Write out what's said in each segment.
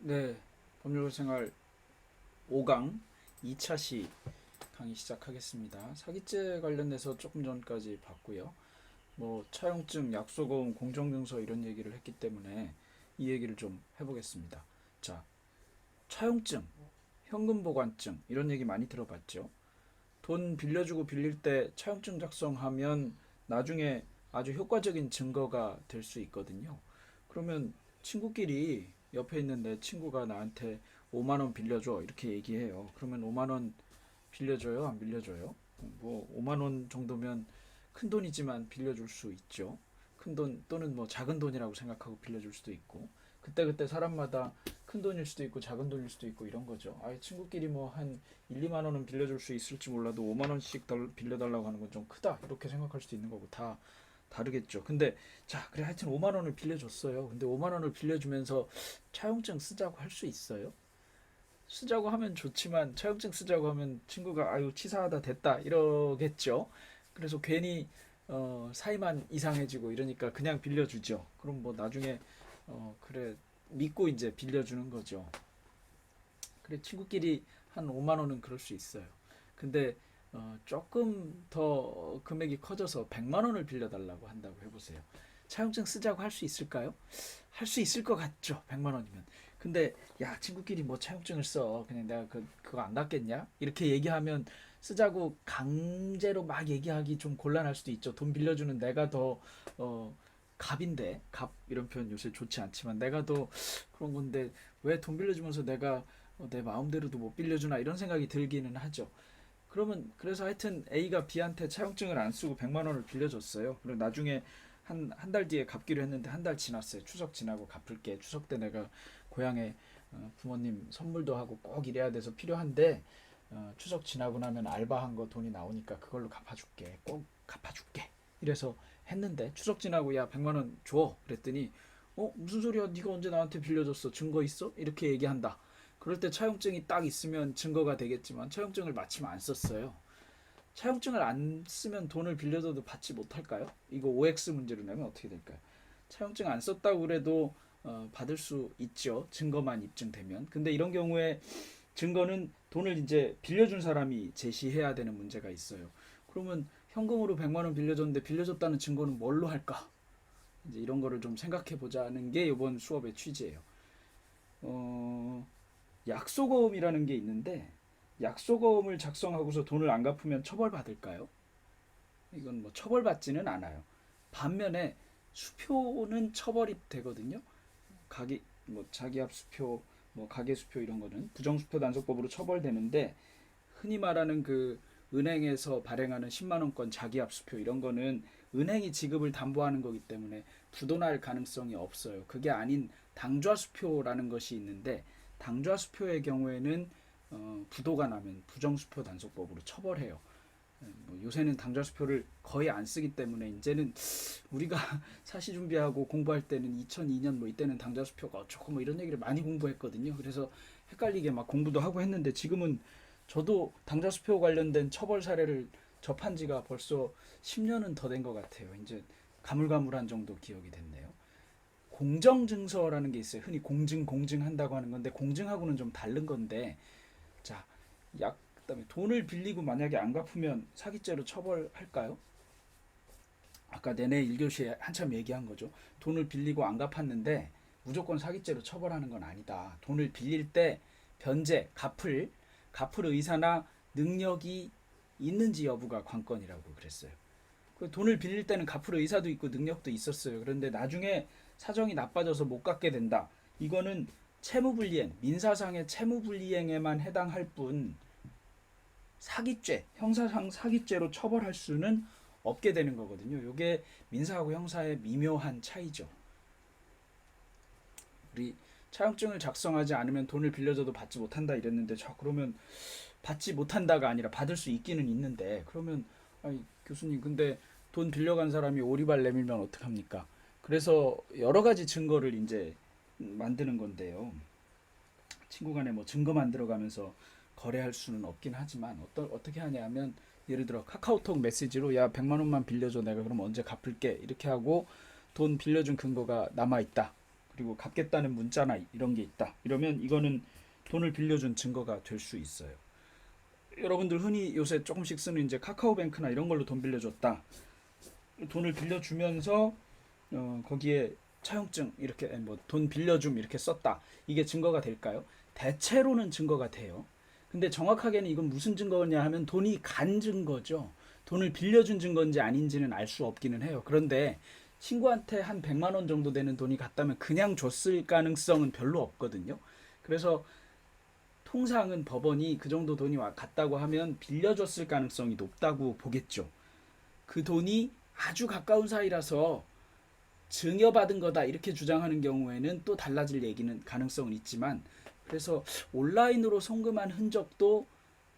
네, 법률생활 5강 2차 시 강의 시작하겠습니다. 사기죄 관련해서 조금 전까지 봤고요. 뭐 차용증, 약속어음, 공정증서 이런 얘기를 했기 때문에 이 얘기를 좀 해보겠습니다. 자, 차용증, 현금보관증 이런 얘기 많이 들어봤죠. 돈 빌려주고 빌릴 때 차용증 작성하면 나중에 아주 효과적인 증거가 될 수 있거든요. 그러면 친구끼리 옆에 있는 내 친구가 나한테 5만 원 빌려줘 이렇게 얘기해요. 그러면 5만 원 빌려줘요? 안 빌려줘요? 뭐 5만 원 정도면 큰 돈이지만 빌려줄 수 있죠. 큰 돈 또는 뭐 작은 돈이라고 생각하고 빌려줄 수도 있고 그때그때 사람마다 큰 돈일 수도 있고 작은 돈일 수도 있고 이런 거죠. 친구끼리 뭐 한 1, 2만 원은 빌려줄 수 있을지 몰라도 5만 원씩 빌려달라고 하는 건 좀 크다 이렇게 생각할 수도 있는 거고 다 다르겠죠. 근데 자 그래 하여튼 5만 원을 빌려줬어요. 근데 5만 원을 빌려주면서 차용증 쓰자고 할 수 있어요? 쓰자고 하면 좋지만 차용증 쓰자고 하면 친구가 아유 치사하다 됐다 이러겠죠. 그래서 괜히 사이만 이상해지고 이러니까 그냥 빌려주죠. 그럼 뭐 나중에 그래 믿고 이제 빌려주는 거죠. 그래 친구끼리 한 5만 원은 그럴 수 있어요. 근데 조금 더 금액이 커져서 100만 원을 빌려달라고 한다고 해보세요. 차용증 쓰자고 할 수 있을까요? 할 수 있을 것 같죠. 100만 원이면. 근데 야 친구끼리 뭐 차용증을 써. 그냥 내가 그거 안 갚겠냐? 이렇게 얘기하면 쓰자고 강제로 막 얘기하기 좀 곤란할 수도 있죠. 돈 빌려주는 내가 더 갑인데 갑 이런 표현 요새 좋지 않지만 내가 더 그런 건데 왜 돈 빌려주면서 내가 내 마음대로도 못 빌려주나 이런 생각이 들기는 하죠. 그러면 그래서 하여튼 A가 B한테 차용증을 안 쓰고 100만 원을 빌려줬어요. 그리고 나중에 한 달 뒤에 갚기로 했는데 한 달 지났어요. 추석 지나고 갚을게. 추석 때 내가 고향에 부모님 선물도 하고 꼭 이래야 돼서 필요한데 추석 지나고 나면 알바한 거 돈이 나오니까 그걸로 갚아줄게. 꼭 갚아줄게. 이래서 했는데 추석 지나고 야 100만 원 줘. 그랬더니 무슨 소리야? 네가 언제 나한테 빌려줬어? 증거 있어? 이렇게 얘기한다. 그럴 때 차용증이 딱 있으면 증거가 되겠지만 차용증을 마침 안 썼어요. 차용증을 안 쓰면 돈을 빌려줘도 받지 못할까요? 이거 OX 문제로 내면 어떻게 될까요? 차용증 안 썼다고 그래도 받을 수 있죠. 증거만 입증되면. 근데 이런 경우에 증거는 돈을 이제 빌려준 사람이 제시해야 되는 문제가 있어요. 그러면 현금으로 100만 원 빌려줬는데 빌려줬다는 증거는 뭘로 할까? 이제 이런 거를 좀 생각해 보자는 게 이번 수업의 취지예요. 어, 약속어음이라는 게 있는데 약속어음을 작성하고서 돈을 안 갚으면 처벌받을까요? 이건 뭐 처벌받지는 않아요. 반면에 수표는 처벌이 되거든요. 가기 뭐 자기압 수표, 뭐 가계 수표 이런 거는 부정수표 단속법으로 처벌되는데 흔히 말하는 그 은행에서 발행하는 10만 원권 자기압 수표 이런 거는 은행이 지급을 담보하는 거기 때문에 부도날 가능성이 없어요. 그게 아닌 당좌 수표라는 것이 있는데 당좌 수표의 경우에는 부도가 나면 부정수표 단속법으로 처벌해요. 뭐 요새는 당좌 수표를 거의 안 쓰기 때문에 이제는 우리가 사시 준비하고 공부할 때는 2002년 뭐 이때는 당좌 수표가 어쩌고 뭐 이런 얘기를 많이 공부했거든요. 그래서 헷갈리게 막 공부도 하고 했는데 지금은 저도 당좌 수표 관련된 처벌 사례를 접한 지가 벌써 10년은 더 된 것 같아요. 이제 가물가물한 정도 기억이 됐네요. 공정증서라는 게 있어요. 흔히 공증한다고 하는 건데 공증하고는 좀 다른 건데 자, 그다음에 돈을 빌리고 만약에 안 갚으면 사기죄로 처벌할까요? 아까 내내 1교시에 한참 얘기한 거죠. 돈을 빌리고 안 갚았는데 무조건 사기죄로 처벌하는 건 아니다. 돈을 빌릴 때 변제, 갚을 의사나 능력이 있는지 여부가 관건이라고 그랬어요. 그 돈을 빌릴 때는 갚을 의사도 있고 능력도 있었어요. 그런데 나중에 사정이 나빠져서 못 갚게 된다. 이거는 채무불이행, 민사상의 채무불이행에만 해당할 뿐 사기죄, 형사상 사기죄로 처벌할 수는 없게 되는 거거든요. 이게 민사하고 형사의 미묘한 차이죠. 우리 차용증을 작성하지 않으면 돈을 빌려줘도 받지 못한다 이랬는데 자 그러면 받지 못한다가 아니라 받을 수 있기는 있는데 그러면 아니, 교수님 근데 돈 빌려간 사람이 오리발 내밀면 어떡합니까? 그래서 여러 가지 증거를 이제 만드는 건데요. 친구 간에 뭐 증거 만들어가면서 거래할 수는 없긴 하지만 어떻게 하냐면 예를 들어 카카오톡 메시지로 야 100만 원만 빌려줘 내가 그럼 언제 갚을게 이렇게 하고 돈 빌려준 근거가 남아있다. 그리고 갚겠다는 문자나 이런 게 있다. 이러면 이거는 돈을 빌려준 증거가 될 수 있어요. 여러분들 흔히 요새 조금씩 쓰는 이제 카카오뱅크나 이런 걸로 돈 빌려줬다. 돈을 빌려주면서 거기에 차용증 이렇게 뭐 돈 빌려줌 이렇게 썼다. 이게 증거가 될까요? 대체로는 증거가 돼요. 근데 정확하게는 이건 무슨 증거냐 하면 돈이 간 증거죠. 돈을 빌려준 증거인지 아닌지는 알 수 없기는 해요. 그런데 친구한테 한 100만 원 정도 되는 돈이 갔다면 그냥 줬을 가능성은 별로 없거든요. 그래서 통상은 법원이 그 정도 돈이 갔다고 하면 빌려줬을 가능성이 높다고 보겠죠. 그 돈이 아주 가까운 사이라서 증여받은 거다 이렇게 주장하는 경우에는 또 달라질 얘기는 가능성은 있지만, 그래서 온라인으로 송금한 흔적도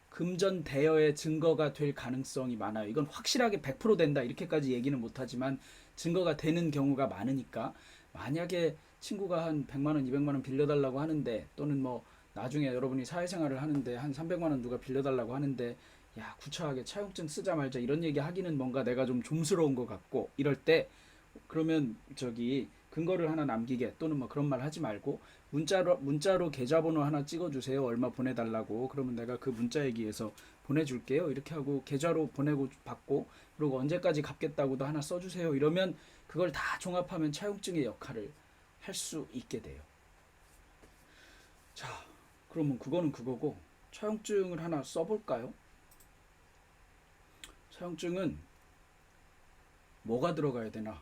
금전 대여의 증거가 될 가능성이 많아요. 이건 확실하게 100% 된다 이렇게까지 얘기는 못하지만 증거가 되는 경우가 많으니까, 만약에 친구가 한 100만 원, 200만 원 빌려달라고 하는데, 또는 뭐 나중에 여러분이 사회생활을 하는데 한 300만 원 누가 빌려달라고 하는데, 야 구차하게 차용증 쓰자 말자 이런 얘기 하기는 뭔가 내가 좀 좀스러운 것 같고, 이럴 때 그러면 저기 근거를 하나 남기게, 또는 뭐 그런 말 하지 말고 문자로 계좌번호 하나 찍어주세요, 얼마 보내달라고. 그러면 내가 그 문자 얘기해서 보내줄게요 이렇게 하고 계좌로 보내고 받고, 그리고 언제까지 갚겠다고도 하나 써주세요 이러면 그걸 다 종합하면 차용증의 역할을 할 수 있게 돼요. 자, 그러면 그거는 그거고, 차용증을 하나 써볼까요? 차용증은 뭐가 들어가야 되나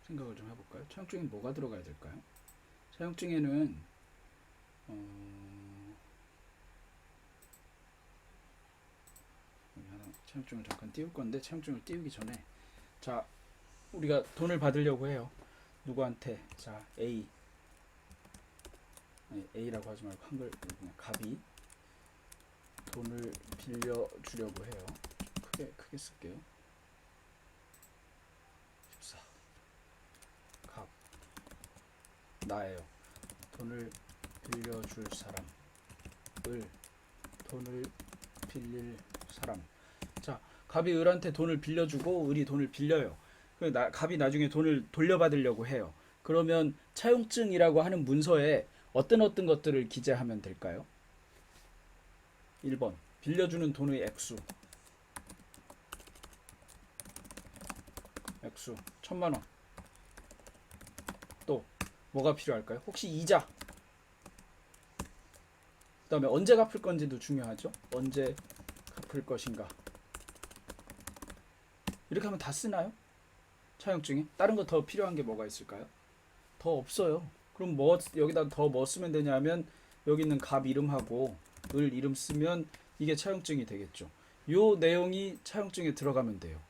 생각을 좀 해볼까요? 차용증엔 뭐가 들어가야 될까요? 차용증에는 차용증을 잠깐 띄울 건데, 차용증을 띄우기 전에, 자, 우리가 돈을 받으려고 해요. 누구한테? 자, A라고 하지 말고 한글 그냥 갑이 돈을 빌려주려고 해요. 크게 쓸게요. 14. 갑 나예요. 돈을 빌려줄 사람을, 돈을 빌릴 사람. 자, 갑이 을한테 돈을 빌려주고 을이 돈을 빌려요. 갑이 나중에 돈을 돌려받으려고 해요. 그러면 차용증이라고 하는 문서에 어떤 것들을 기재하면 될까요? 1번 빌려주는 돈의 액수 1000만 원. 또 뭐가 필요할까요? 혹시 이자, 그 다음에 언제 갚을 건지도 중요하죠. 언제 갚을 것인가. 이렇게 하면 다 쓰나요? 차용증에 다른 거 더 필요한 게 뭐가 있을까요? 더 없어요. 그럼 뭐 여기다 더 뭐 쓰면 되냐면, 여기 있는 갑 이름하고 을 이름 쓰면 이게 차용증이 되겠죠. 요 내용이 차용증에 들어가면 돼요.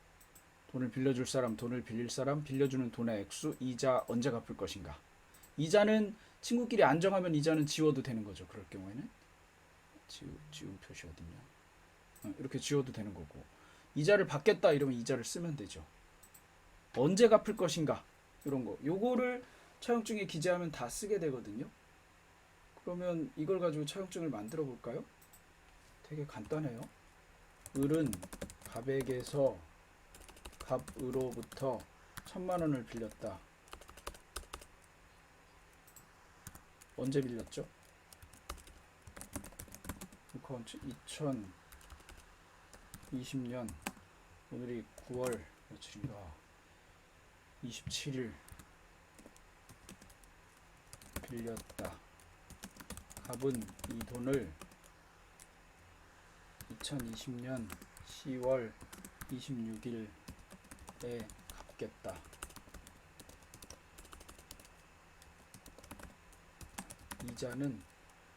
돈을 빌려줄 사람, 돈을 빌릴 사람, 빌려주는 돈의 액수, 이자 언제 갚을 것인가. 이자는 친구끼리 안 정하면 이자는 지워도 되는 거죠. 그럴 경우에는 지운 표시 어딨냐, 이렇게 지워도 되는 거고, 이자를 받겠다 이러면 이자를 쓰면 되죠. 언제 갚을 것인가 이런 거, 요거를 차용증에 기재하면 다 쓰게 되거든요. 그러면 이걸 가지고 차용증을 만들어 볼까요? 되게 간단해요. 을은 갑에게서 갑으로부터 1000만 원을 빌렸다. 언제 빌렸죠? 2020년 오늘이 9월 며칠인가? 27일 빌렸다. 갑은 이 돈을 2020년 10월 26일에 갚겠다. 이자는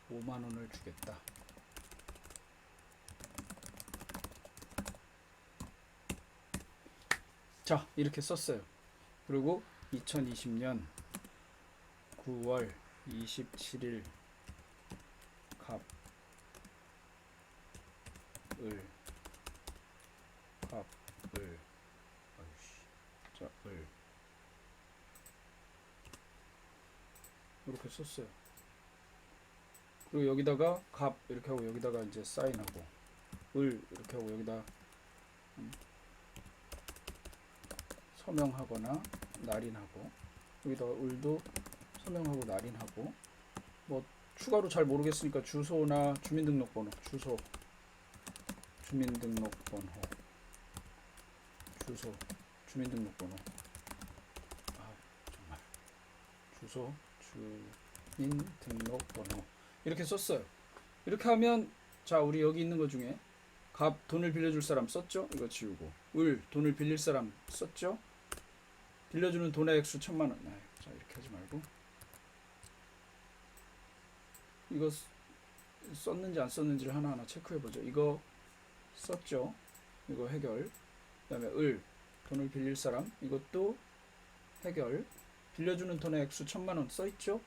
5만 원을 주겠다. 자, 이렇게 썼어요. 그리고 2020년 9월 27일 갑을 이렇게 썼어요. 그리고 여기다가 갑 이렇게 하고 여기다가 이제 사인하고 을 이렇게 하고 여기다 서명하거나 날인하고, 여기다가 을도 서명하고 날인하고, 뭐 추가로 잘 모르겠으니까 주소나 주민등록번호, 주소, 주민등록번호, 주소, 주민등록번호, 아 정말, 주소, 주민등록번호 이렇게 썼어요. 이렇게 하면 자, 우리 여기 있는 것 중에 갑 돈을 빌려줄 사람 썼죠? 이거 지우고, 을 돈을 빌릴 사람 썼죠? 빌려주는 돈의 액수 1000만 원. 자, 이렇게 하지 말고, 이거 썼는지 안 썼는지를 하나하나 체크해 보죠. 이거 썼죠? 이거 해결. 그다음에 을 돈을 빌릴 사람, 이것도 해결. 빌려주는 돈의 액수 1000만 원 써있죠?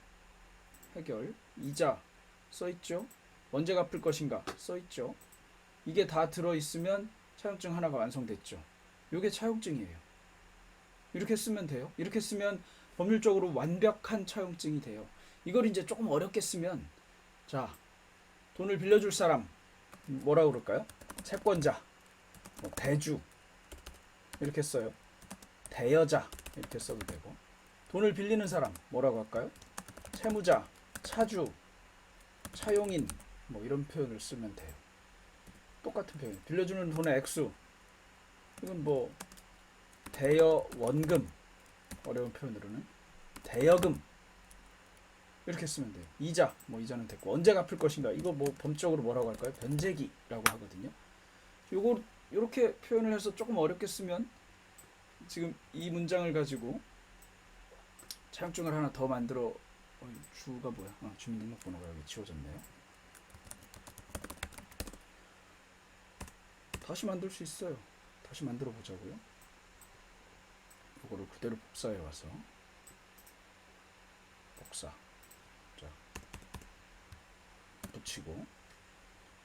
해결. 이자 써있죠? 언제 갚을 것인가 써있죠? 이게 다 들어있으면 차용증 하나가 완성됐죠. 이게 차용증이에요. 이렇게 쓰면 돼요. 이렇게 쓰면 법률적으로 완벽한 차용증이 돼요. 이걸 이제 조금 어렵게 쓰면, 자, 돈을 빌려줄 사람 뭐라 그럴까요? 채권자, 뭐 대주 이렇게 써요. 대여자 이렇게 써도 되고, 돈을 빌리는 사람 뭐라고 할까요? 채무자, 차주, 차용인 뭐 이런 표현을 쓰면 돼요. 똑같은 표현. 빌려주는 돈의 액수, 이건 뭐 대여 원금, 어려운 표현으로는 대여금 이렇게 쓰면 돼요. 이자, 뭐 이자는 됐고, 언제 갚을 것인가, 이거 뭐 법적으로 뭐라고 할까요? 변제기라고 하거든요. 요거 이렇게 표현을 해서 조금 어렵게 쓰면, 지금 이 문장을 가지고 차용증을 하나 더 만들어, 주가 뭐야? 주민등록번호가 여기 지워졌네요. 다시 만들 수 있어요. 다시 만들어 보자고요. 이거를 그대로 복사해 와서, 복사, 자 붙이고,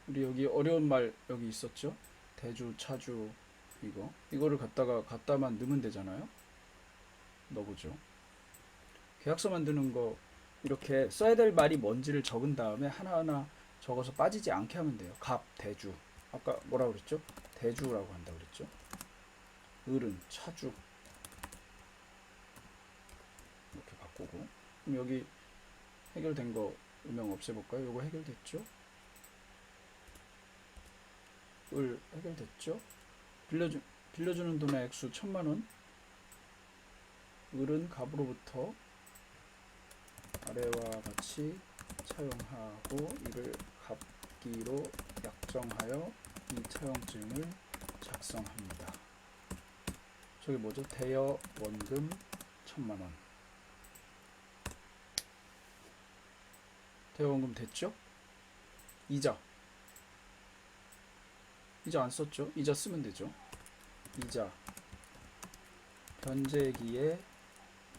우리 여기 어려운 말 여기 있었죠? 대주, 차주, 이거를 갖다만 넣으면 되잖아요. 넣어보죠. 계약서 만드는 거 이렇게 써야 될 말이 뭔지를 적은 다음에 하나하나 적어서 빠지지 않게 하면 돼요. 갑, 대주, 아까 뭐라고 그랬죠? 대주라고 한다고 그랬죠? 을은 차주, 이렇게 바꾸고. 그럼 여기 해결된 거 음영 없애볼까요? 요거 해결됐죠? 을 해결됐죠? 빌려주는 돈의 액수 1000만원, 을은 갑으로부터 아래와 같이 차용하고 이를 갚기로 약정하여 이 차용증을 작성합니다. 저기 뭐죠? 대여 원금 1000만원. 대여 원금 됐죠? 이자 안 썼죠? 이자 쓰면 되죠. 이자 변제기에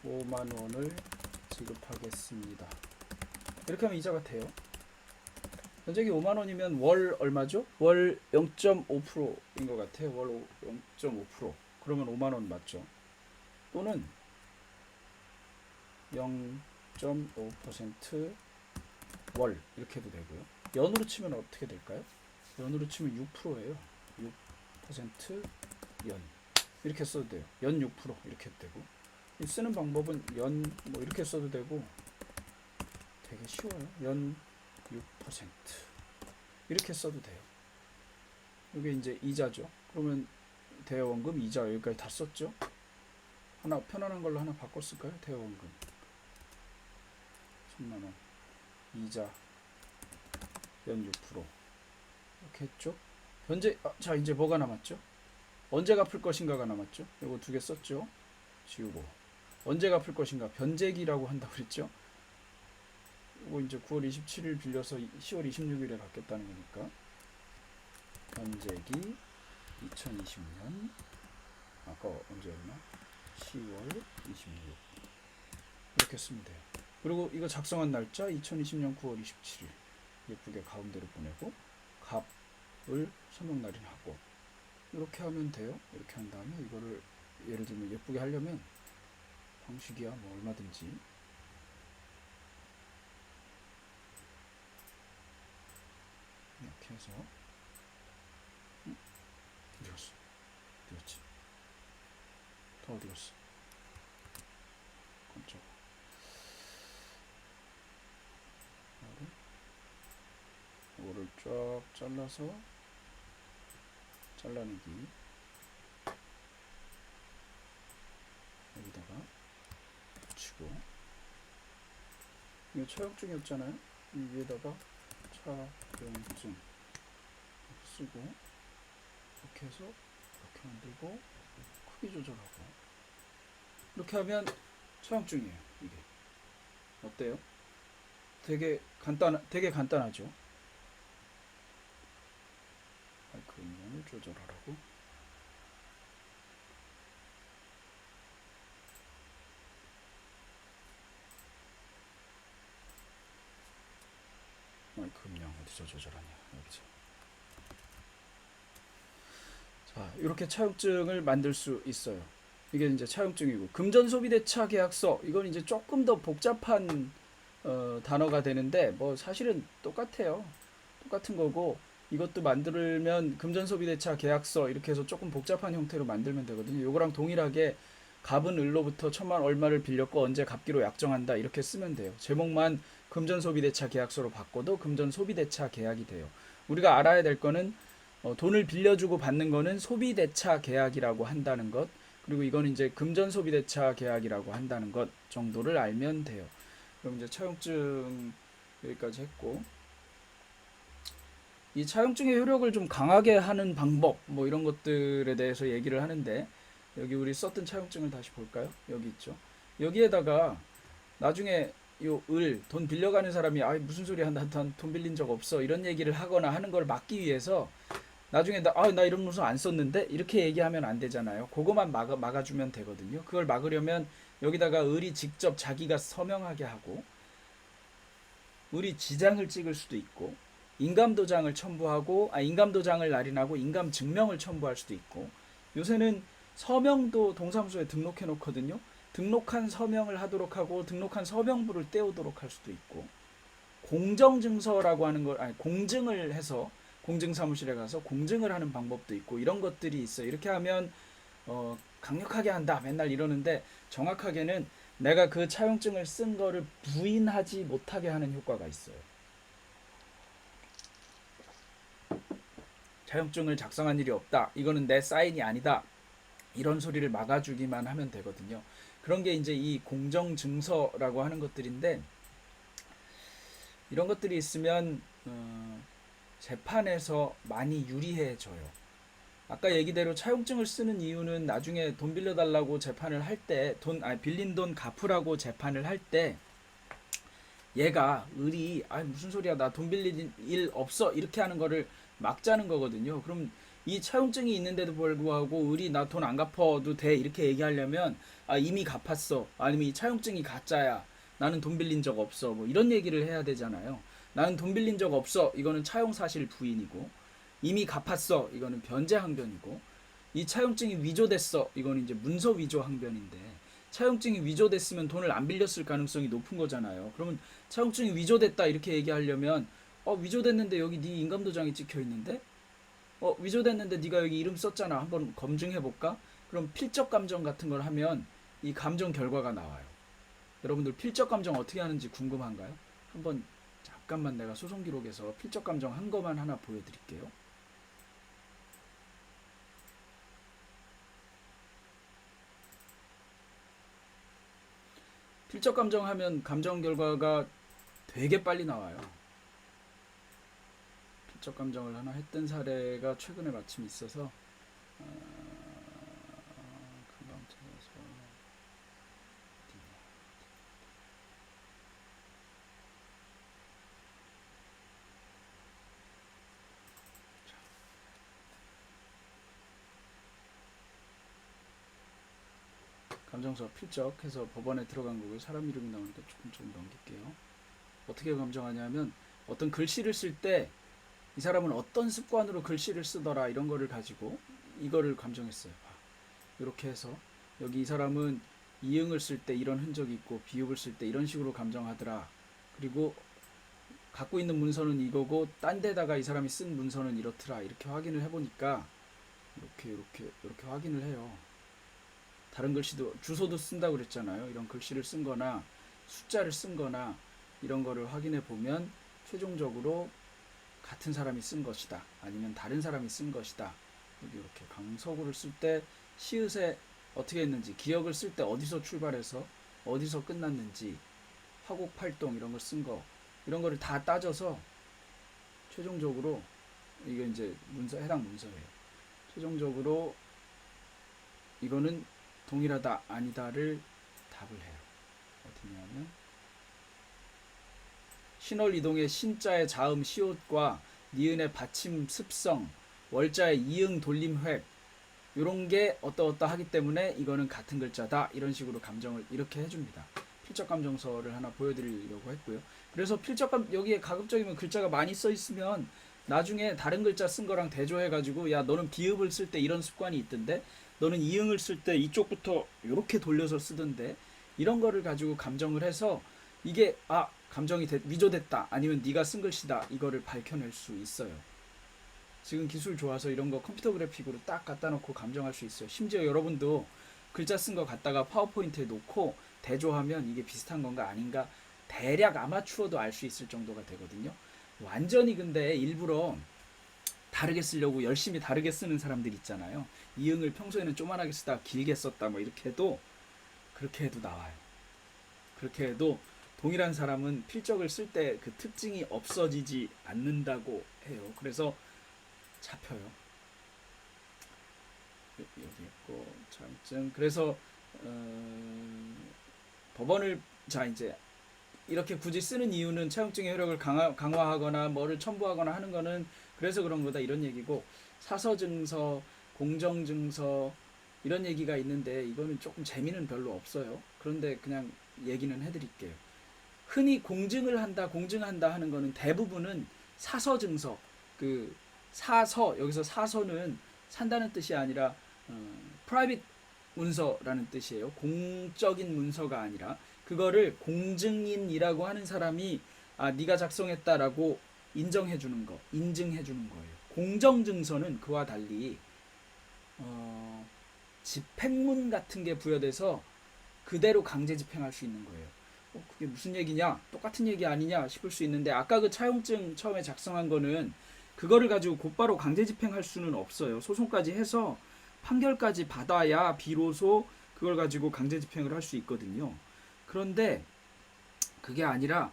5만원을 지급하겠습니다. 이렇게 하면 이자가 돼요. 변제기 5만원이면 월 얼마죠? 월 0.5%인 것 같아요. 월 0.5%. 그러면 5만원 맞죠? 또는 0.5% 월 이렇게 해도 되고요. 연으로 치면 어떻게 될까요? 연으로 치면 6%예요. 6% 연. 이렇게 써도 돼요. 연 6% 이렇게 해도 되고. 쓰는 방법은 연 뭐 이렇게 써도 되고, 되게 쉬워요. 연 6% 이렇게 써도 돼요. 이게 이제 이자죠. 그러면 대여원금, 이자 여기까지 다 썼죠. 하나 편안한 걸로 하나 바꿨을까요? 대여원금 1000만원, 이자 연 6% 이렇게 했죠. 현재 자, 이제 뭐가 남았죠? 언제 갚을 것인가가 남았죠. 이거 두 개 썼죠. 지우고, 언제 갚을 것인가, 변제기라고 한다고 그랬죠. 이거 이제 9월 27일 빌려서 10월 26일에 갚겠다는 거니까, 변제기 2020년, 아까 언제였나? 10월 26일 이렇게 쓰면 돼요. 그리고 이거 작성한 날짜 2020년 9월 27일 예쁘게 가운데로 보내고, 갑을 서명 날인하고, 이렇게 하면 돼요. 이렇게 한 다음에 이거를 예를 들면 예쁘게 하려면 방식이야 뭐 얼마든지 이렇게 해서, 어디 갔어? 어디 갔지? 더 어디 갔어? 깜짝. 쫙 잘라서 잘라내기. 여기다가 붙이고, 이거 차용증이었잖아요. 이 위에다가 차용증 쓰고, 이렇게 해서 이렇게 만들고 크기 조절하고, 이렇게 하면 차용증이에요. 이게 어때요? 되게 간단하죠. 마이크 음량을 조절하라고. 마이크 음량 어디서 조절하냐, 여기서. 자, 이렇게 차용증을 만들 수 있어요. 이게 이제 차용증이고, 금전 소비 대차 계약서, 이건 이제 조금 더 복잡한 단어가 되는데, 뭐 사실은 똑같아요. 똑같은 거고, 이것도 만들면 금전 소비 대차 계약서 이렇게 해서 조금 복잡한 형태로 만들면 되거든요. 요거랑 동일하게 갑은 을로부터 천만 얼마를 빌렸고 언제 갚기로 약정한다 이렇게 쓰면 돼요. 제목만 금전 소비 대차 계약서로 바꿔도 금전 소비 대차 계약이 돼요. 우리가 알아야 될 거는 돈을 빌려주고 받는 거는 소비 대차 계약이라고 한다는 것, 그리고 이건 이제 금전 소비 대차 계약이라고 한다는 것 정도를 알면 돼요. 그럼 이제 차용증 여기까지 했고, 이 차용증의 효력을 좀 강하게 하는 방법, 뭐 이런 것들에 대해서 얘기를 하는데, 여기 우리 썼던 차용증을 다시 볼까요? 여기 있죠. 여기에다가 나중에 돈 빌려가는 사람이 무슨 소리야, 나 돈 빌린 적 없어 이런 얘기를 하거나 하는 걸 막기 위해서 나중에 나 이런 문서 안 썼는데 이렇게 얘기하면 안 되잖아요. 그거만 막아주면 되거든요. 그걸 막으려면 여기다가 을이 직접 자기가 서명하게 하고, 을이 지장을 찍을 수도 있고, 인감도장을 첨부하고, 인감도장을 날인하고 인감증명을 첨부할 수도 있고, 요새는 서명도 동사무소에 등록해 놓거든요. 등록한 서명을 하도록 하고 등록한 서명부를 떼오도록 할 수도 있고, 공정증서라고 하는 걸, 공증을 해서 공증사무실에 가서 공증을 하는 방법도 있고, 이런 것들이 있어요. 이렇게 하면 강력하게 한다 맨날 이러는데, 정확하게는 내가 그 차용증을 쓴 거를 부인하지 못하게 하는 효과가 있어요. 차용증을 작성한 일이 없다, 이거는 내 사인이 아니다, 이런 소리를 막아주기만 하면 되거든요. 그런 게 이제 이 공정증서라고 하는 것들인데, 이런 것들이 있으면 재판에서 많이 유리해져요. 아까 얘기대로 차용증을 쓰는 이유는 나중에 돈 빌려달라고 재판을 할 때, 빌린 돈 갚으라고 재판을 할 때, 얘가 을이 무슨 소리야, 나 돈 빌린 일 없어 이렇게 하는 거를 막자는 거거든요. 그럼 이 차용증이 있는데도 불구하고 을이 나 돈 안 갚아도 돼 이렇게 얘기하려면, 이미 갚았어, 아니면 이 차용증이 가짜야, 나는 돈 빌린 적 없어, 뭐 이런 얘기를 해야 되잖아요. 나는 돈 빌린 적 없어, 이거는 차용사실 부인이고, 이미 갚았어, 이거는 변제 항변이고, 이 차용증이 위조됐어, 이거는 이제 문서 위조 항변인데, 차용증이 위조됐으면 돈을 안 빌렸을 가능성이 높은 거잖아요. 그러면 차용증이 위조됐다 이렇게 얘기하려면, 위조됐는데 여기 네 인감도장이 찍혀 있는데, 위조됐는데 네가 여기 이름 썼잖아, 한번 검증해 볼까? 그럼 필적 감정 같은 걸 하면 이 감정 결과가 나와요. 여러분들 필적 감정 어떻게 하는지 궁금한가요? 한번 잠깐만 내가 소송 기록에서 필적 감정 한 거만 하나 보여드릴게요. 필적 감정 하면 감정 결과가 되게 빨리 나와요. 필적 감정을 하나 했던 사례가 최근에 마침 있어서 금방 찾아서 감정서 필적해서 법원에 들어간 거고요. 사람 이름이 나오니까 조금 넘길게요. 어떻게 감정하냐면, 어떤 글씨를 쓸 때 이 사람은 어떤 습관으로 글씨를 쓰더라 이런 거를 가지고 이거를 감정했어요. 이렇게 해서 여기 이 사람은 이응을 쓸 때 이런 흔적이 있고 비읍을 쓸 때 이런 식으로 감정하더라, 그리고 갖고 있는 문서는 이거고 딴 데다가 이 사람이 쓴 문서는 이렇더라, 이렇게 확인을 해보니까 이렇게 확인을 해요. 다른 글씨도, 주소도 쓴다고 그랬잖아요. 이런 글씨를 쓴 거나 숫자를 쓴 거나 이런 거를 확인해 보면 최종적으로 같은 사람이 쓴 것이다. 아니면 다른 사람이 쓴 것이다. 여기 이렇게 강서구를 쓸 때 시읒에 어떻게 했는지, 기역을 쓸 때 어디서 출발해서 어디서 끝났는지, 화곡팔동 이런 걸 쓴 거, 이런 거를 다 따져서 최종적으로, 이게 이제 문서, 해당 문서예요. 최종적으로 이거는 동일하다 아니다를 답을 해요. 어디냐면 신월 이동의 신자의 자음 시옷과 니은의 받침 습성, 월자의 이응 돌림 획, 이런 게 어떠어떠 하기 때문에 이거는 같은 글자다, 이런 식으로 감정을 이렇게 해줍니다. 필적 감정서를 하나 보여드리려고 했고요. 그래서 여기에 가급적이면 글자가 많이 써 있으면 나중에 다른 글자 쓴 거랑 대조해가지고, 야 너는 비읍을 쓸 때 이런 습관이 있던데, 너는 이응을 쓸 때 이쪽부터 이렇게 돌려서 쓰던데, 이런 거를 가지고 감정을 해서 이게 감정이 위조됐다, 아니면 네가 쓴 글씨다, 이거를 밝혀낼 수 있어요. 지금 기술 좋아서 이런 거 컴퓨터 그래픽으로 딱 갖다 놓고 감정할 수 있어요. 심지어 여러분도 글자 쓴 거 갖다가 파워포인트에 놓고 대조하면 이게 비슷한 건가 아닌가 대략 아마추어도 알 수 있을 정도가 되거든요. 완전히 근데 일부러 다르게 쓰려고 열심히 다르게 쓰는 사람들 있잖아요. 이응을 평소에는 쪼만하게 쓰다가 길게 썼다 뭐 이렇게 해도, 그렇게 해도 나와요. 그렇게 해도 동일한 사람은 필적을 쓸 때 그 특징이 없어지지 않는다고 해요. 그래서 잡혀요. 여기 있고 자격증. 그래서 법원을, 자 이제 이렇게 굳이 쓰는 이유는 차용증의 효력을 강화하거나 뭐를 첨부하거나 하는 거는 그래서 그런 거다, 이런 얘기고, 사서증서, 공정증서 이런 얘기가 있는데 이거는 조금 재미는 별로 없어요. 그런데 그냥 얘기는 해드릴게요. 흔히 공증을 한다, 공증한다 하는 거는 대부분은 사서증서, 그 사서, 여기서 사서는 산다는 뜻이 아니라 프라이빗 문서라는 뜻이에요. 공적인 문서가 아니라, 그거를 공증인이라고 하는 사람이 네가 작성했다라고 인정해 주는 거, 인증해 주는 거예요. 공정증서는 그와 달리 집행문 같은 게 부여돼서 그대로 강제 집행할 수 있는 거예요. 그게 무슨 얘기냐? 똑같은 얘기 아니냐 싶을 수 있는데, 아까 그 차용증 처음에 작성한 거는 그거를 가지고 곧바로 강제 집행할 수는 없어요. 소송까지 해서 판결까지 받아야 비로소 그걸 가지고 강제 집행을 할 수 있거든요. 그런데 그게 아니라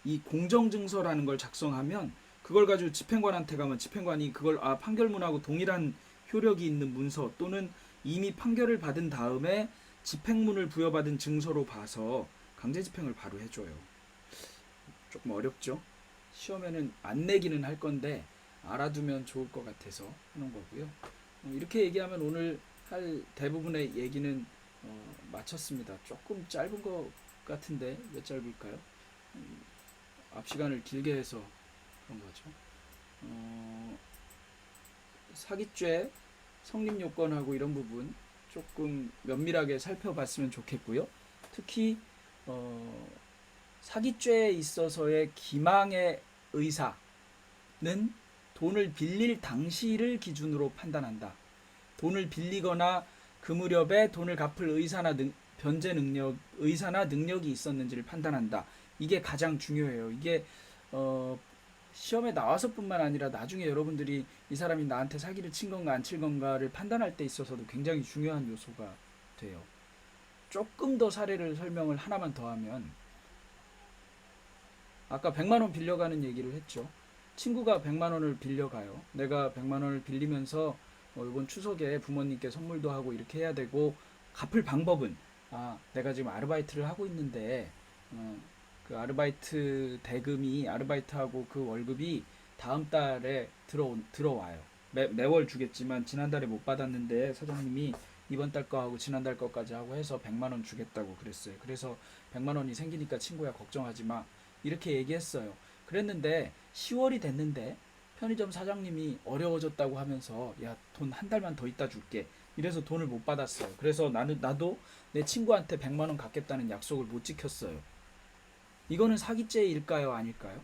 이 공정증서라는 걸 작성하면 그걸 가지고 집행관한테 가면 집행관이 그걸 판결문하고 동일한 효력이 있는 문서, 또는 이미 판결을 받은 다음에 집행문을 부여받은 증서로 봐서 강제 집행을 바로 해줘요. 조금 어렵죠? 시험에는 안 내기는 할 건데 알아두면 좋을 것 같아서 하는 거고요. 이렇게 얘기하면 오늘 할 대부분의 얘기는 마쳤습니다. 조금 짧은 것 같은데 왜 짧을까요? 앞 시간을 길게 해서 그런 거죠. 사기죄 성립 요건하고 이런 부분 조금 면밀하게 살펴봤으면 좋겠고요. 특히 사기죄에 있어서의 기망의 의사는 돈을 빌릴 당시를 기준으로 판단한다. 돈을 빌리거나 그 무렵에 돈을 갚을 변제 능력, 의사나 능력이 있었는지를 판단한다. 이게 가장 중요해요. 이게 시험에 나와서뿐만 아니라 나중에 여러분들이 이 사람이 나한테 사기를 친 건가 안 친 건가를 판단할 때 있어서도 굉장히 중요한 요소가 돼요. 조금 더 사례를 설명을 하나만 더 하면, 아까 100만 원 빌려가는 얘기를 했죠. 친구가 100만 원을 빌려가요. 내가 100만 원을 빌리면서 이번 추석에 부모님께 선물도 하고 이렇게 해야 되고, 갚을 방법은 내가 지금 아르바이트를 하고 있는데 그 아르바이트 대금이, 아르바이트하고 그 월급이 다음 달에 들어와요. 매월 주겠지만 지난달에 못 받았는데 사장님이 이번 달 거하고 지난달 거까지 하고 해서 100만 원 주겠다고 그랬어요. 그래서 100만 원이 생기니까 친구야 걱정하지 마, 이렇게 얘기했어요. 그랬는데 10월이 됐는데 편의점 사장님이 어려워졌다고 하면서 야, 돈 한 달만 더 있다 줄게, 이래서 돈을 못 받았어요. 그래서 나도 내 친구한테 100만 원 갚겠다는 약속을 못 지켰어요. 이거는 사기죄일까요, 아닐까요?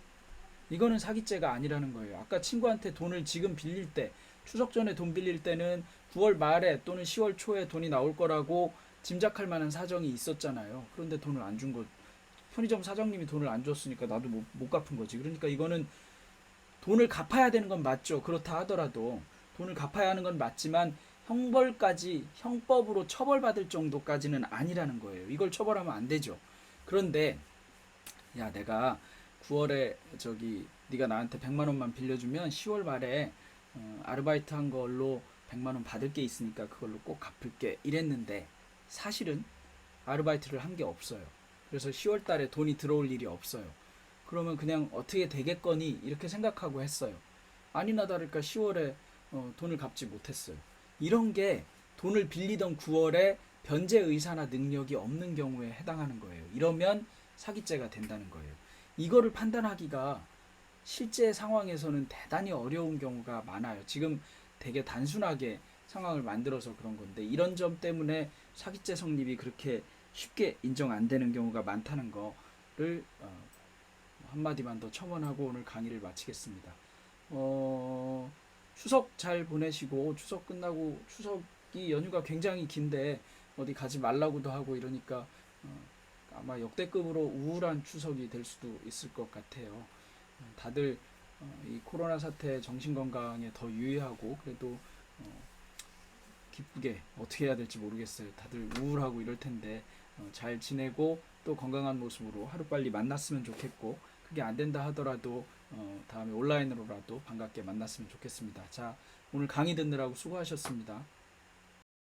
이거는 사기죄가 아니라는 거예요. 아까 친구한테 돈을 지금 빌릴 때, 추석 전에 돈 빌릴 때는 9월 말에 또는 10월 초에 돈이 나올 거라고 짐작할 만한 사정이 있었잖아요. 그런데 돈을 안 준 거, 편의점 사장님이 돈을 안 줬으니까 나도 못 갚은 거지. 그러니까 이거는 돈을 갚아야 되는 건 맞죠. 그렇다 하더라도 돈을 갚아야 하는 건 맞지만 형벌까지 형법으로 처벌받을 정도까지는 아니라는 거예요. 이걸 처벌하면 안 되죠. 그런데 야, 내가 9월에 저기 네가 나한테 100만 원만 빌려주면 10월 말에 아르바이트 한 걸로 100만 원 받을 게 있으니까 그걸로 꼭 갚을게 이랬는데 사실은 아르바이트를 한 게 없어요. 그래서 10월 달에 돈이 들어올 일이 없어요. 그러면 그냥 어떻게 되겠거니 이렇게 생각하고 했어요. 아니나 다를까 10월에 돈을 갚지 못했어요. 이런 게 돈을 빌리던 9월에 변제 의사나 능력이 없는 경우에 해당하는 거예요. 이러면 사기죄가 된다는 거예요. 이거를 판단하기가 실제 상황에서는 대단히 어려운 경우가 많아요. 지금 되게 단순하게 상황을 만들어서 그런 건데 이런 점 때문에 사기죄 성립이 그렇게 쉽게 인정 안 되는 경우가 많다는 거를 한마디만 더 첨언하고 오늘 강의를 마치겠습니다. 추석 잘 보내시고 추석 끝나고 추석이 연휴가 굉장히 긴데 어디 가지 말라고도 하고 이러니까 아마 역대급으로 우울한 추석이 될 수도 있을 것 같아요. 다들 이 코로나 사태 정신 건강에 더 유의하고 그래도 기쁘게 어떻게 해야 될지 모르겠어요. 다들 우울하고 이럴 텐데 잘 지내고 또 건강한 모습으로 하루빨리 만났으면 좋겠고 그게 안 된다 하더라도 다음에 온라인으로라도 반갑게 만났으면 좋겠습니다. 자, 오늘 강의 듣느라고 수고하셨습니다.